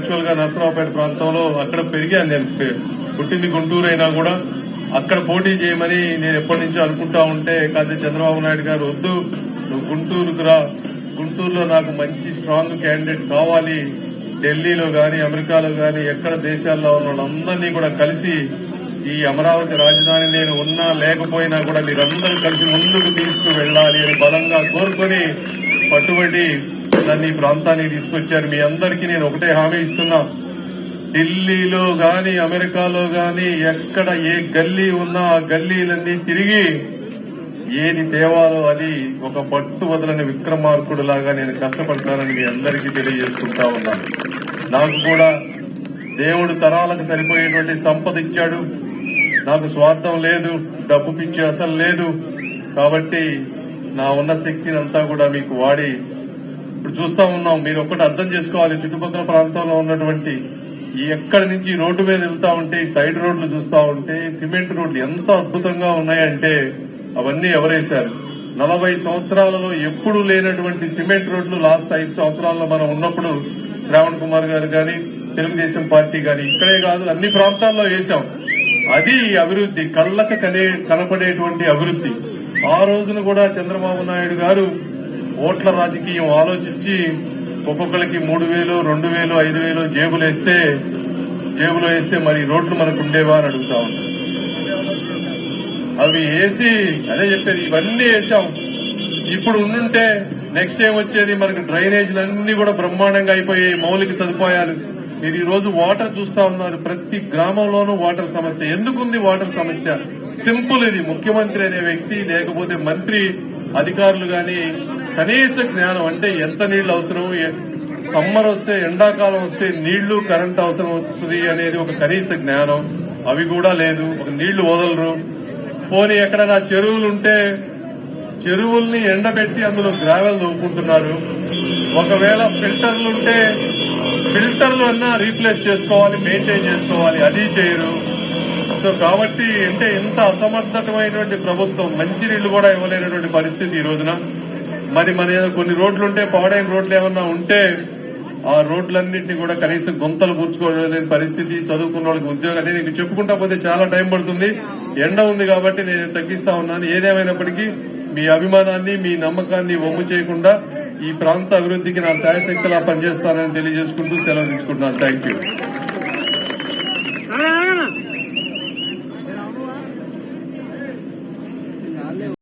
Actual గా నరసరావుపేట ప్రాంతంలో అక్కడ పెరిగాను. నేను పుట్టింది గుంటూరు అయినా కూడా అక్కడ పోటీ చేయమని నేను ఎప్పటి నుంచో అనుకుంటా ఉంటే కాదు చంద్రబాబు నాయుడు గారు వద్దు, నువ్వు గుంటూరుకు రా, గుంటూరులో నాకు మంచి స్ట్రాంగ్ క్యాండిడేట్ కావాలి, ఢిల్లీలో గాని అమెరికాలో గాని ఎక్కడ దేశాల్లో ఉన్న వాళ్ళందరినీ కూడా కలిసి ఈ అమరావతి రాజధాని నేను ఉన్నా లేకపోయినా కూడా మీరందరూ కలిసి ముందుకు తీసుకు వెళ్లాలి అని బలంగా కోరుకొని పట్టుబడి నన్ను ఈ ప్రాంతానికి తీసుకొచ్చారు. మీ అందరికీ నేను ఒకటే హామీ ఇస్తున్నా, ఢిల్లీలో గాని అమెరికాలో గాని ఎక్కడ ఏ గల్లీ ఉన్నా ఆ గల్లీలన్నీ తిరిగి ఏది తేవాలో అది ఒక పట్టు వదలని విక్రమార్కుడు లాగా నేను కష్టపడతానని మీ అందరికీ తెలియజేసుకుంటా ఉన్నాను. నాకు కూడా దేవుడు తరాలకు సరిపోయేటువంటి సంపద ఇచ్చాడు. నాకు స్వార్థం లేదు, డబ్బు పిచ్చి అసలు లేదు. కాబట్టి నా ఉన్న శక్తిని అంతా కూడా మీకు వాడి ఇప్పుడు చూస్తా ఉన్నాం. మీరు ఒక్కటి అర్థం చేసుకోవాలి, చుట్టుపక్కల ప్రాంతంలో ఉన్నటువంటి ఎక్కడి నుంచి రోడ్డు మీద వెళ్తా ఉంటే ఈ సైడ్ రోడ్లు చూస్తా ఉంటే సిమెంట్ రోడ్లు ఎంత అద్భుతంగా ఉన్నాయంటే అవన్నీ ఎవరేశారు. 40 సంవత్సరాలలో ఎప్పుడూ లేనటువంటి సిమెంట్ రోడ్లు లాస్ట్ 5 సంవత్సరాల్లో మనం ఉన్నప్పుడు శ్రావణ్ కుమార్ గారు గాని తెలుగుదేశం పార్టీ గాని ఇక్కడే కాదు అన్ని ప్రాంతాల్లో వేశాం. అది అభివృద్ధి, కళ్ళకు కనపడేటువంటి అభివృద్ధి. ఆ రోజున కూడా చంద్రబాబు నాయుడు గారు ఓట్ల రాజకీయం ఆలోచించి ఒక్కొక్కరికి 3,000, 2,000, 5,000 జేబులో వేస్తే మరి రోడ్లు మనకు ఉండేవా అని అడుగుతా ఉంటాం. అవి వేసి అదే చెప్పేది ఇవన్నీ వేసాం. ఇప్పుడు ఉండుంటే నెక్స్ట్ టైం వచ్చేది మనకు డ్రైనేజీలన్నీ కూడా బ్రహ్మాండంగా అయిపోయాయి, మౌలిక సదుపాయాలు. మీరు ఈ రోజు వాటర్ చూస్తా ఉన్నారు, ప్రతి గ్రామంలోనూ వాటర్ సమస్య. ఎందుకుంది వాటర్ సమస్య? సింపుల్, ఇది ముఖ్యమంత్రి అనే వ్యక్తి లేకపోతే మంత్రి అధికారులు గాని కనీస జ్ఞానం అంటే ఎంత నీళ్లు అవసరం, సమ్మర్ వస్తే ఎండాకాలం వస్తే నీళ్లు కరెంట్ అవసరం వస్తుంది అనేది ఒక కనీస జ్ఞానం అవి కూడా లేదు. ఒక నీళ్లు వదలరు. పోనీ ఎక్కడైనా చెరువులుంటే చెరువుల్ని ఎండబెట్టి అందులో గ్రావెల్ దొరుకుంటున్నారు. ఒకవేళ ఫిల్టర్లుంటే ఫిల్టర్లు అన్నా రీప్లేస్ చేసుకోవాలి, మెయింటైన్ చేసుకోవాలి, అది చేయరు. సో కాబట్టి అంటే ఇంత అసమర్థమైనటువంటి ప్రభుత్వం, మంచినీళ్లు కూడా ఇవ్వలేనటువంటి పరిస్థితి ఈ రోజున. మరి మన కొన్ని రోడ్లుంటే పాడైన రోడ్లు ఏమన్నా ఉంటే ఆ రోడ్లన్నింటినీ కూడా కనీసం గుంతలు పూడ్చుకోలేని పరిస్థితి. చదువుకున్న వాళ్ళకి ఉద్యోగం అనేది నీకు చెప్పుకుంటా పోతే చాలా టైం పడుతుంది. ఎండ ఉంది కాబట్టి నేను తగ్గిస్తా ఉన్నాను. ఏదేమైనప్పటికీ మీ అభిమానాన్ని, మీ నమ్మకాన్ని వమ్ము చేయకుండా ఈ ప్రాంత అభివృద్ధికి నా శాయశక్తిలా పనిచేస్తానని తెలియజేసుకుంటూ సెలవు తీసుకుంటున్నాను. Thank you.